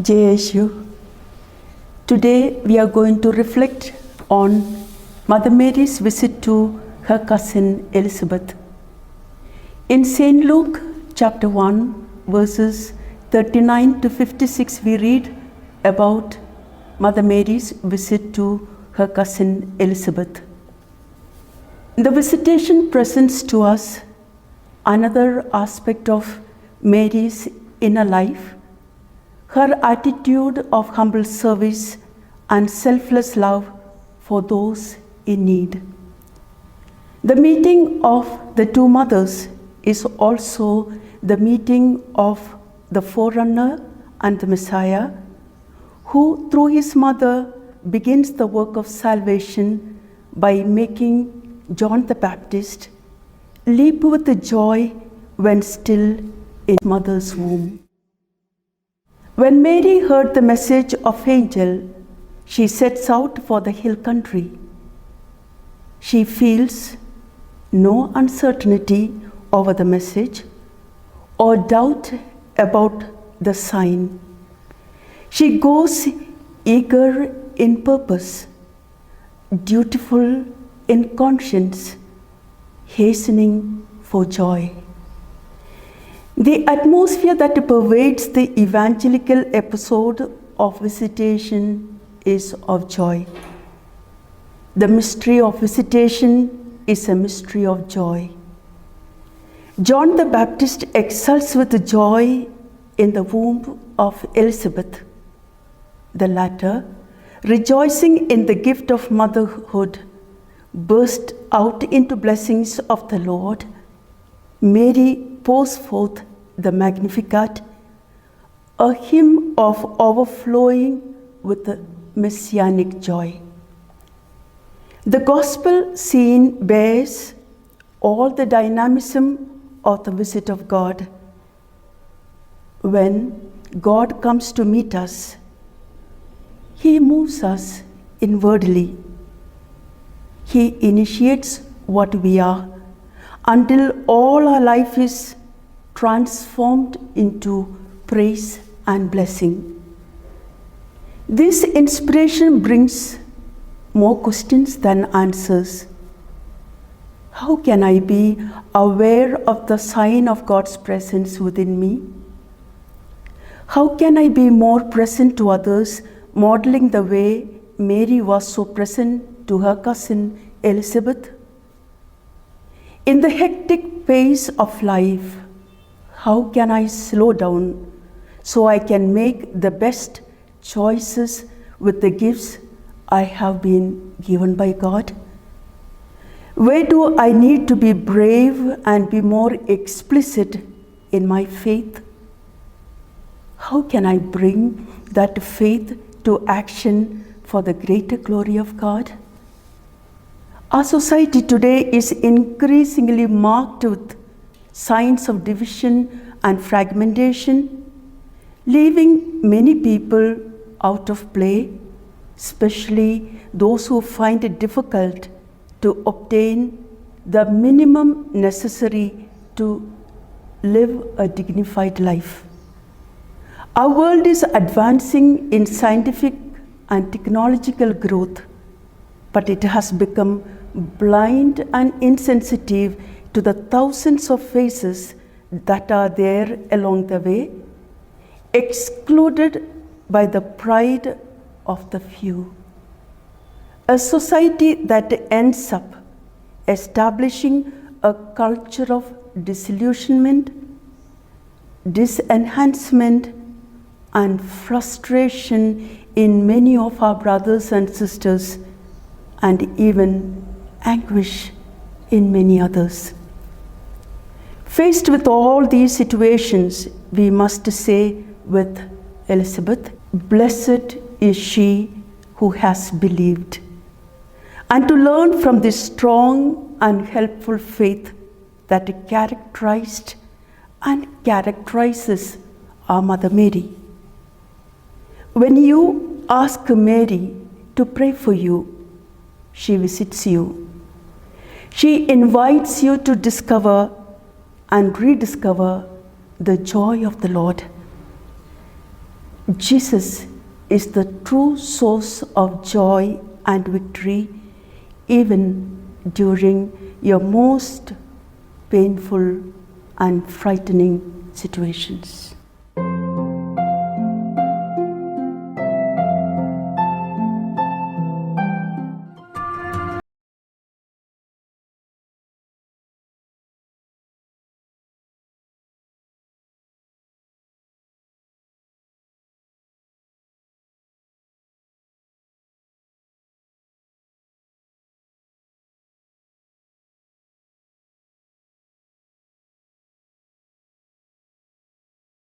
Jeshu. Today we are going to reflect on Mother Mary's visit to her cousin Elizabeth. In St. Luke chapter 1 verses 39 to 56 we read about Mother Mary's visit to her cousin Elizabeth. The visitation presents to us another aspect of Mary's inner life, her attitude of humble service and selfless love for those in need. The meeting of the two mothers is also the meeting of the forerunner and the Messiah, who through his mother begins the work of salvation by making John the Baptist leap with joy when still in mother's womb. When Mary heard the message of angel, she sets out for the hill country. She feels no uncertainty over the message or doubt about the sign. She goes eager in purpose, dutiful in conscience, hastening for joy. The atmosphere that pervades the evangelical episode of visitation is of joy. The mystery of visitation is a mystery of joy. John the Baptist exults with joy in the womb of Elizabeth, the latter, rejoicing in the gift of motherhood, burst out into blessings of the Lord. Mary pours forth the Magnificat, a hymn of overflowing with the messianic joy. The gospel scene bears all the dynamism of the visit of God. When God comes to meet us, He moves us inwardly. He initiates what we are until all our life is transformed into praise and blessing. This inspiration brings more questions than answers. How can I be aware of the sign of God's presence within me? How can I be more present to others, modeling the way Mary was so present to her cousin Elizabeth? In the hectic pace of life, how can I slow down so I can make the best choices with the gifts I have been given by God? Where do I need to be brave and be more explicit in my faith? How can I bring that faith to action for the greater glory of God? Our society today is increasingly marked with signs of division and fragmentation, leaving many people out of play, especially those who find it difficult to obtain the minimum necessary to live a dignified life. Our world is advancing in scientific and technological growth, but it has become blind and insensitive to the thousands of faces that are there along the way, excluded by the pride of the few. A society that ends up establishing a culture of disillusionment, disenhancement, and frustration in many of our brothers and sisters, and even anguish in many others. Faced with all these situations, we must say with Elizabeth, "Blessed is she who has believed." And to learn from this strong and helpful faith that characterized and characterizes our Mother Mary. When you ask Mary to pray for you, she visits you. She invites you to discover and rediscover the joy of the Lord. Jesus is the true source of joy and victory, even during your most painful and frightening situations.